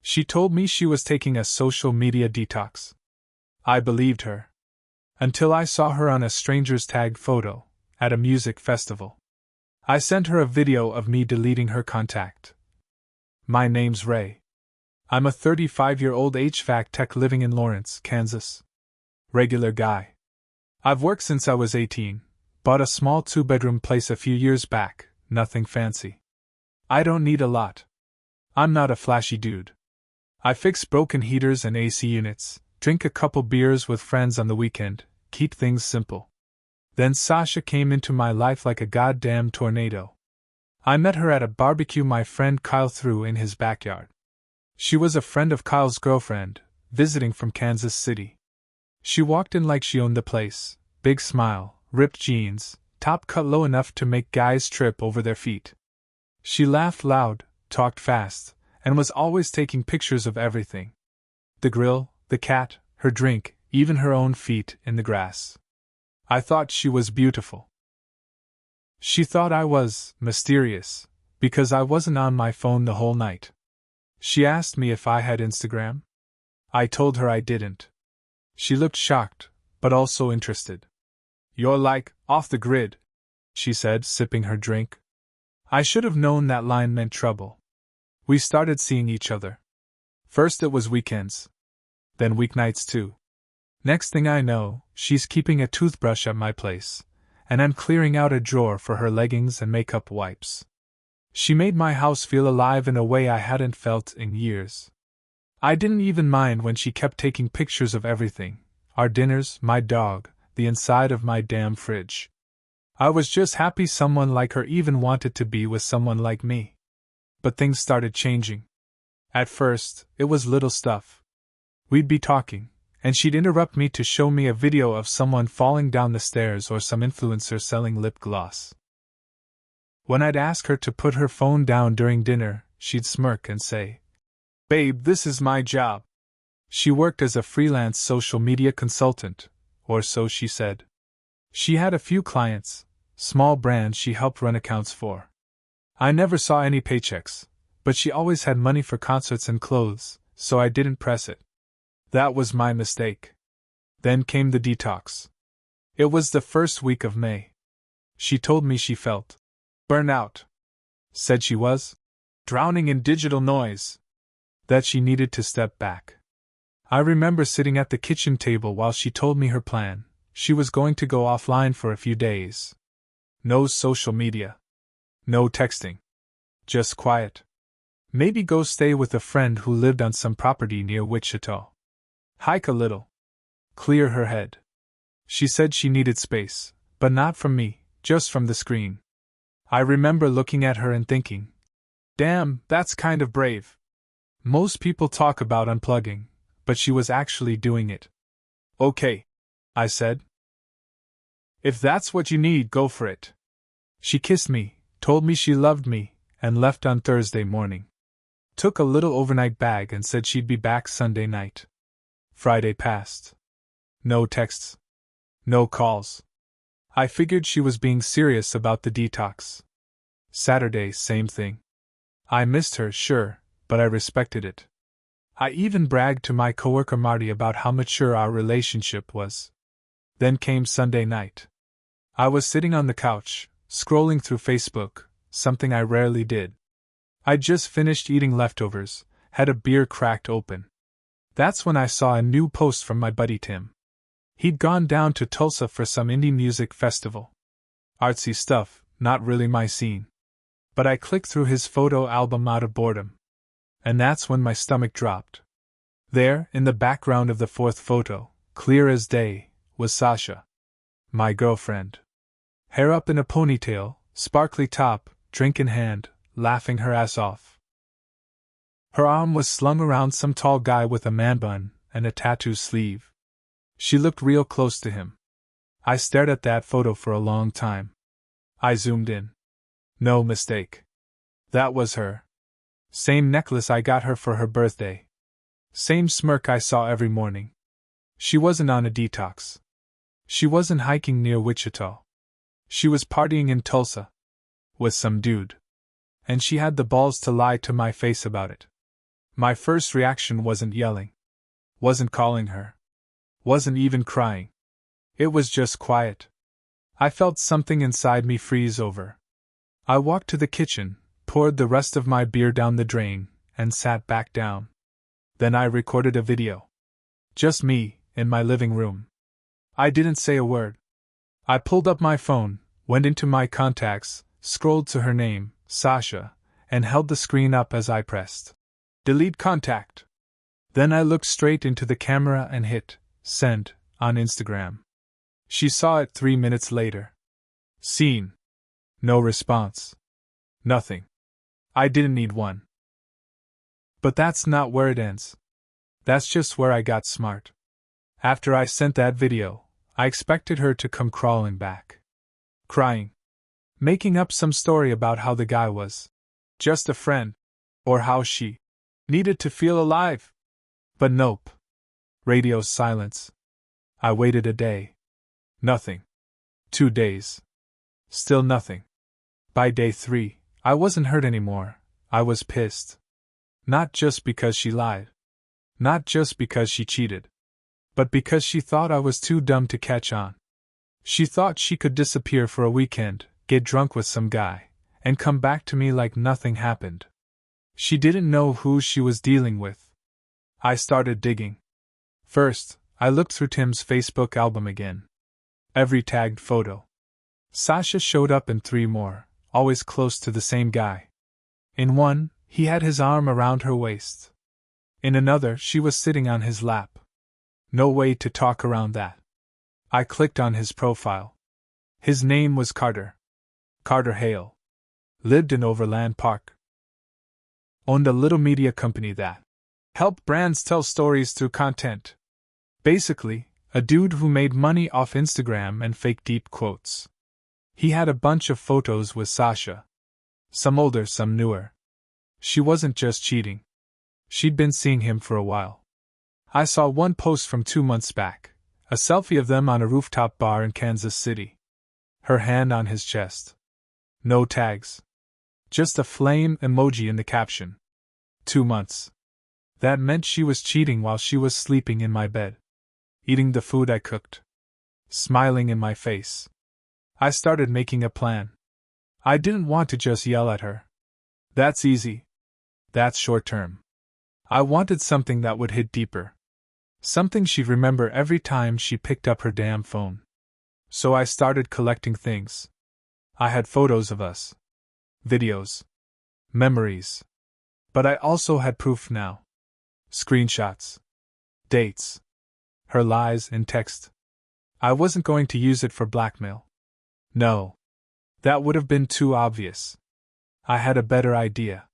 She told me she was taking a social media detox. I believed her. Until I saw her on a stranger's tag photo at a music festival. I sent her a video of me deleting her contact. My name's Ray. I'm a 35-year-old HVAC tech living in Lawrence, Kansas. Regular guy. I've worked since I was 18, bought a small 2-bedroom place a few years back, nothing fancy. I don't need a lot. I'm not a flashy dude. I fix broken heaters and AC units, drink a couple beers with friends on the weekend, keep things simple. Then Sasha came into my life like a goddamn tornado. I met her at a barbecue my friend Kyle threw in his backyard. She was a friend of Kyle's girlfriend, visiting from Kansas City. She walked in like she owned the place, big smile, ripped jeans, top cut low enough to make guys trip over their feet. She laughed loud, talked fast, and was always taking pictures of everything. The grill, the cat, her drink, even her own feet in the grass. I thought she was beautiful. She thought I was mysterious, because I wasn't on my phone the whole night. She asked me if I had Instagram. I told her I didn't. She looked shocked, but also interested. You're like, off the grid, she said, sipping her drink. I should have known that line meant trouble. We started seeing each other. First it was weekends. Then weeknights too. Next thing I know, she's keeping a toothbrush at my place, and I'm clearing out a drawer for her leggings and makeup wipes. She made my house feel alive in a way I hadn't felt in years. I didn't even mind when she kept taking pictures of everything, our dinners, my dog, the inside of my damn fridge. I was just happy someone like her even wanted to be with someone like me. But things started changing. At first, it was little stuff. We'd be talking, and she'd interrupt me to show me a video of someone falling down the stairs or some influencer selling lip gloss. When I'd ask her to put her phone down during dinner, she'd smirk and say, "Babe, this is my job." She worked as a freelance social media consultant, or so she said. She had a few clients, small brands she helped run accounts for. I never saw any paychecks, but she always had money for concerts and clothes, so I didn't press it. That was my mistake. Then came the detox. It was the first week of May. She told me she felt burnout. Said she was drowning in digital noise. That she needed to step back. I remember sitting at the kitchen table while she told me her plan. She was going to go offline for a few days. No social media. No texting. Just quiet. Maybe go stay with a friend who lived on some property near Wichita. Hike a little. Clear her head. She said she needed space, but not from me, just from the screen. I remember looking at her and thinking, damn, that's kind of brave. Most people talk about unplugging, but she was actually doing it. Okay, I said. If that's what you need, go for it. She kissed me, told me she loved me, and left on Thursday morning. Took a little overnight bag and said she'd be back Sunday night. Friday passed. No texts. No calls. I figured she was being serious about the detox. Saturday, same thing. I missed her, sure, but I respected it. I even bragged to my coworker Marty about how mature our relationship was. Then came Sunday night. I was sitting on the couch, scrolling through Facebook, something I rarely did. I'd just finished eating leftovers, had a beer cracked open. That's when I saw a new post from my buddy Tim. He'd gone down to Tulsa for some indie music festival. Artsy stuff, not really my scene. But I clicked through his photo album out of boredom. And that's when my stomach dropped. There, in the background of the fourth photo, clear as day, was Sasha. My girlfriend. Hair up in a ponytail, sparkly top, drink in hand, laughing her ass off. Her arm was slung around some tall guy with a man bun and a tattoo sleeve. She looked real close to him. I stared at that photo for a long time. I zoomed in. No mistake. That was her. Same necklace I got her for her birthday. Same smirk I saw every morning. She wasn't on a detox. She wasn't hiking near Wichita. She was partying in Tulsa. With some dude. And she had the balls to lie to my face about it. My first reaction wasn't yelling, wasn't calling her, wasn't even crying. It was just quiet. I felt something inside me freeze over. I walked to the kitchen, poured the rest of my beer down the drain, and sat back down. Then I recorded a video. Just me, in my living room. I didn't say a word. I pulled up my phone, went into my contacts, scrolled to her name, Sasha, and held the screen up as I pressed delete contact. Then I looked straight into the camera and hit send on Instagram. She saw it 3 minutes later. Seen. No response. Nothing. I didn't need one. But that's not where it ends. That's just where I got smart. After I sent that video, I expected her to come crawling back. Crying. Making up some story about how the guy was just a friend, or how she needed to feel alive. But nope. Radio silence. I waited a day. Nothing. 2 days. Still nothing. By day 3, I wasn't hurt anymore. I was pissed. Not just because she lied. Not just because she cheated. But because she thought I was too dumb to catch on. She thought she could disappear for a weekend, get drunk with some guy, and come back to me like nothing happened. She didn't know who she was dealing with. I started digging. First, I looked through Tim's Facebook album again. Every tagged photo. Sasha showed up in 3 more, always close to the same guy. In one, he had his arm around her waist. In another, she was sitting on his lap. No way to talk around that. I clicked on his profile. His name was Carter. Carter Hale. Lived in Overland Park. Owned a little media company that helped brands tell stories through content. Basically, a dude who made money off Instagram and fake deep quotes. He had a bunch of photos with Sasha. Some older, some newer. She wasn't just cheating. She'd been seeing him for a while. I saw one post from 2 months back, a selfie of them on a rooftop bar in Kansas City. Her hand on his chest. No tags. Just a flame emoji in the caption. 2 months. That meant she was cheating while she was sleeping in my bed. Eating the food I cooked. Smiling in my face. I started making a plan. I didn't want to just yell at her. That's easy. That's short term. I wanted something that would hit deeper. Something she'd remember every time she picked up her damn phone. So I started collecting things. I had photos of us. Videos. Memories. But I also had proof now. Screenshots. Dates. Her lies in text. I wasn't going to use it for blackmail. No. That would have been too obvious. I had a better idea.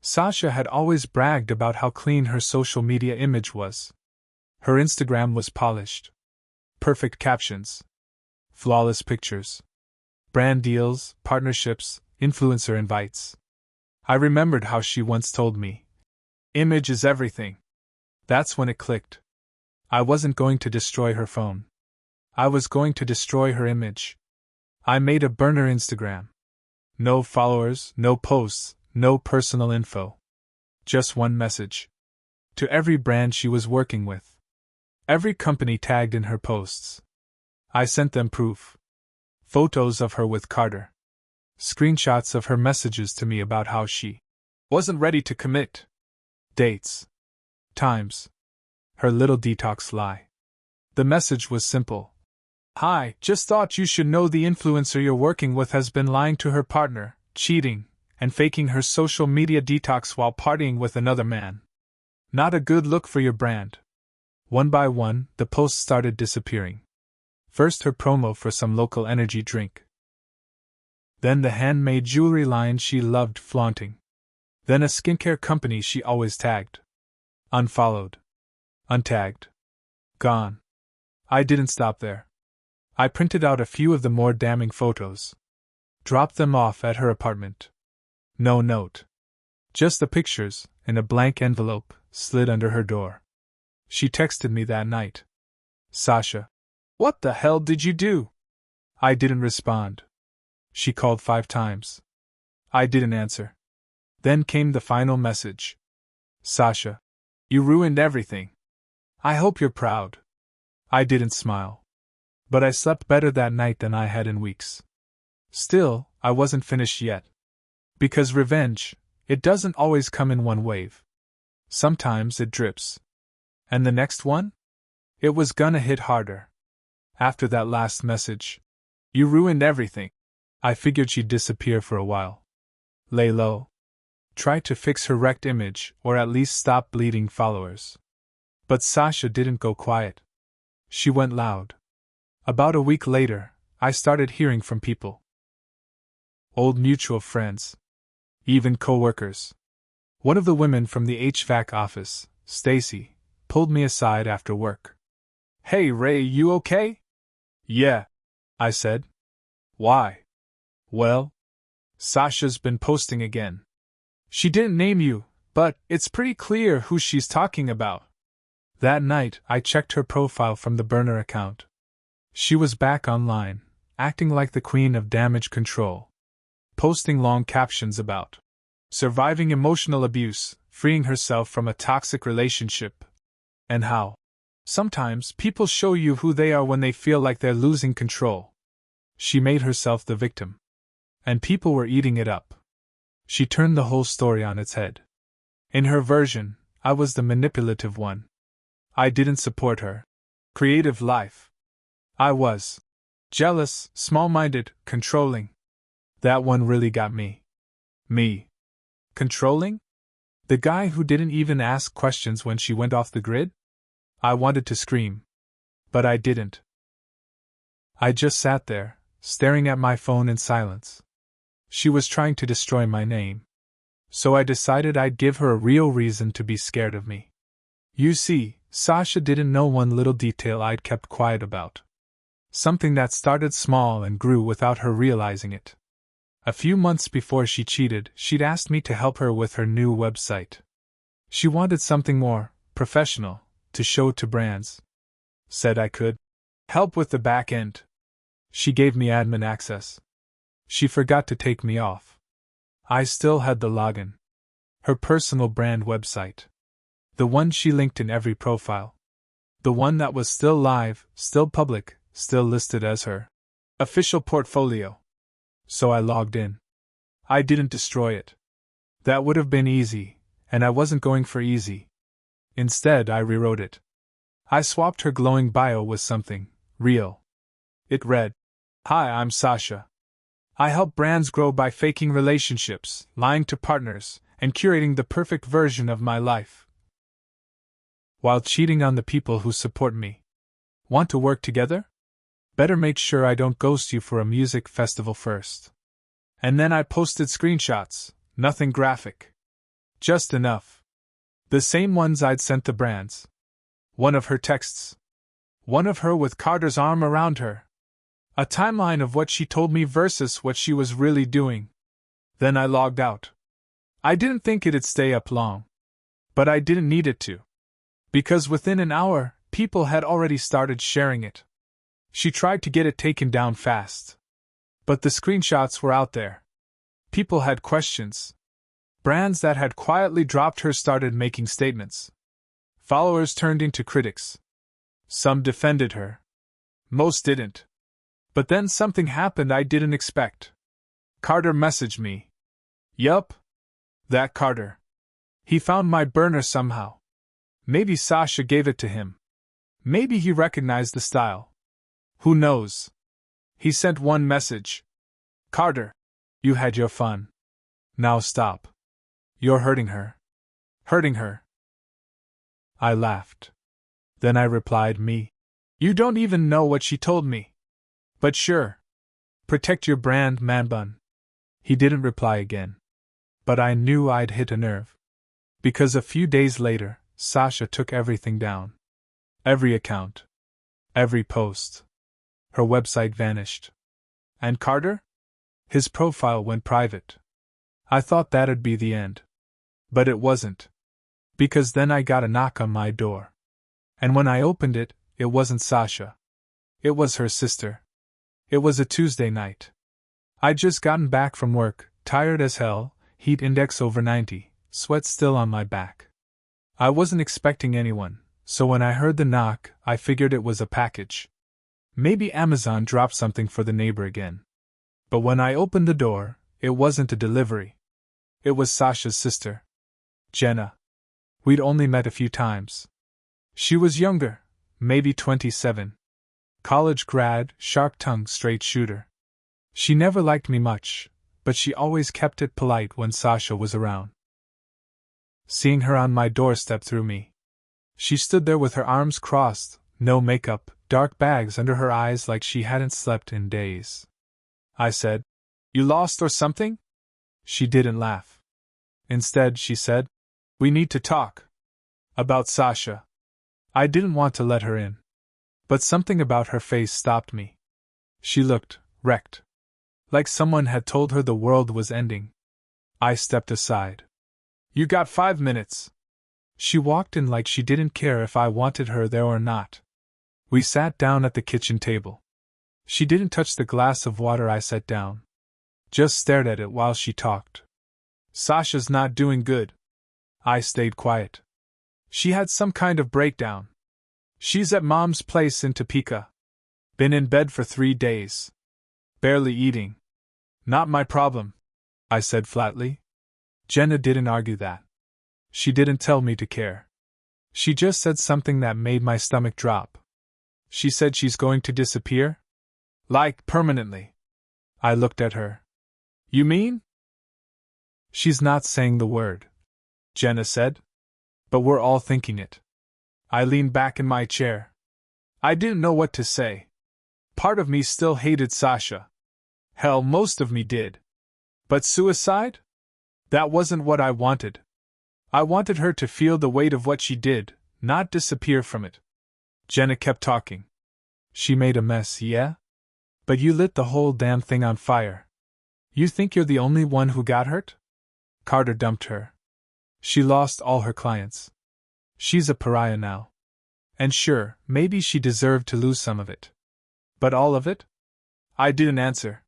Sasha had always bragged about how clean her social media image was. Her Instagram was polished. Perfect captions. Flawless pictures. Brand deals, partnerships, influencer invites. I remembered how she once told me, "Image is everything." That's when it clicked. I wasn't going to destroy her phone. I was going to destroy her image. I made a burner Instagram. No followers, no posts, no personal info. Just one message. To every brand she was working with. Every company tagged in her posts. I sent them proof. Photos of her with Carter. Screenshots of her messages to me about how she wasn't ready to commit. Dates. Times. Her little detox lie. The message was simple. "Hi, just thought you should know the influencer you're working with has been lying to her partner, cheating, and faking her social media detox while partying with another man. Not a good look for your brand." One by one, the posts started disappearing. First her promo for some local energy drink. Then the handmade jewelry line she loved flaunting. Then a skincare company she always tagged. Unfollowed. Untagged. Gone. I didn't stop there. I printed out a few of the more damning photos. Dropped them off at her apartment. No note. Just the pictures, in a blank envelope, slid under her door. She texted me that night. "Sasha, what the hell did you do?" I didn't respond. She called 5 times. I didn't answer. Then came the final message. Sasha, you ruined everything. I hope you're proud. I didn't smile. But I slept better that night than I had in weeks. Still, I wasn't finished yet. Because revenge, it doesn't always come in one wave. Sometimes it drips. And the next one? It was gonna hit harder. After that last message. You ruined everything. I figured she'd disappear for a while. Lay low. Try to fix her wrecked image, or at least stop bleeding followers. But Sasha didn't go quiet. She went loud. About a week later, I started hearing from people. Old mutual friends. Even co-workers. One of the women from the HVAC office, Stacy, pulled me aside after work. Hey Ray, you okay? Yeah, I said. Why? Well, Sasha's been posting again. She didn't name you, but it's pretty clear who she's talking about. That night, I checked her profile from the burner account. She was back online, acting like the queen of damage control. Posting long captions about surviving emotional abuse, freeing herself from a toxic relationship, and how sometimes people show you who they are when they feel like they're losing control. She made herself the victim. And people were eating it up. She turned the whole story on its head. In her version, I was the manipulative one. I didn't support her creative life. I was jealous, small-minded, controlling. That one really got me. Me. Controlling? The guy who didn't even ask questions when she went off the grid? I wanted to scream. But I didn't. I just sat there, staring at my phone in silence. She was trying to destroy my name. So I decided I'd give her a real reason to be scared of me. You see, Sasha didn't know one little detail I'd kept quiet about. Something that started small and grew without her realizing it. A few months before she cheated, she'd asked me to help her with her new website. She wanted something more professional to show to brands. Said I could help with the back end. She gave me admin access. She forgot to take me off. I still had the login. Her personal brand website. The one she linked in every profile. The one that was still live, still public, still listed as her official portfolio. So I logged in. I didn't destroy it. That would have been easy, and I wasn't going for easy. Instead, I rewrote it. I swapped her glowing bio with something real. It read, "Hi, I'm Sasha. I help brands grow by faking relationships, lying to partners, and curating the perfect version of my life, while cheating on the people who support me. Want to work together? Better make sure I don't ghost you for a music festival first." And then I posted screenshots, nothing graphic. Just enough. The same ones I'd sent the brands. One of her texts. One of her with Carter's arm around her. A timeline of what she told me versus what she was really doing. Then I logged out. I didn't think it'd stay up long. But I didn't need it to. Because within an hour, people had already started sharing it. She tried to get it taken down fast. But the screenshots were out there. People had questions. Brands that had quietly dropped her started making statements. Followers turned into critics. Some defended her. Most didn't. But then something happened I didn't expect. Carter messaged me. Yup. That Carter. He found my burner somehow. Maybe Sasha gave it to him. Maybe he recognized the style. Who knows? He sent one message. "Carter, you had your fun. Now stop. You're hurting her. Hurting her." I laughed. Then I replied, "Me. You don't even know what she told me. But sure. Protect your brand, man bun." He didn't reply again. But I knew I'd hit a nerve. Because a few days later, Sasha took everything down. Every account. Every post. Her website vanished. And Carter? His profile went private. I thought that'd be the end. But it wasn't. Because then I got a knock on my door. And when I opened it, it wasn't Sasha. It was her sister. It was a Tuesday night. I'd just gotten back from work, tired as hell, heat index over 90, sweat still on my back. I wasn't expecting anyone, so when I heard the knock, I figured it was a package. Maybe Amazon dropped something for the neighbor again. But when I opened the door, it wasn't a delivery. It was Sasha's sister, Jenna. We'd only met a few times. She was younger, maybe 27. College grad, sharp-tongued straight shooter. She never liked me much, but she always kept it polite when Sasha was around. Seeing her on my doorstep threw me. She stood there with her arms crossed, no makeup, dark bags under her eyes like she hadn't slept in days. I said, "You lost or something?" She didn't laugh. Instead, she said, "We need to talk. About Sasha." I didn't want to let her in. But something about her face stopped me. She looked wrecked. Like someone had told her the world was ending. I stepped aside. "You got 5 minutes." She walked in like she didn't care if I wanted her there or not. We sat down at the kitchen table. She didn't touch the glass of water I set down. Just stared at it while she talked. "Sasha's not doing good." I stayed quiet. "She had some kind of breakdown. She's at Mom's place in Topeka. Been in bed for 3 days. Barely eating." "Not my problem," I said flatly. Jenna didn't argue that. She didn't tell me to care. She just said something that made my stomach drop. She said she's going to disappear? Like, permanently. I looked at her. "You mean?" "She's not saying the word," Jenna said. "But we're all thinking it." I leaned back in my chair. I didn't know what to say. Part of me still hated Sasha. Hell, most of me did. But suicide? That wasn't what I wanted. I wanted her to feel the weight of what she did, not disappear from it. Jenna kept talking. "She made a mess, yeah? But you lit the whole damn thing on fire. You think you're the only one who got hurt?" Carter dumped her. She lost all her clients. She's a pariah now. And sure, maybe she deserved to lose some of it. But all of it? I didn't answer.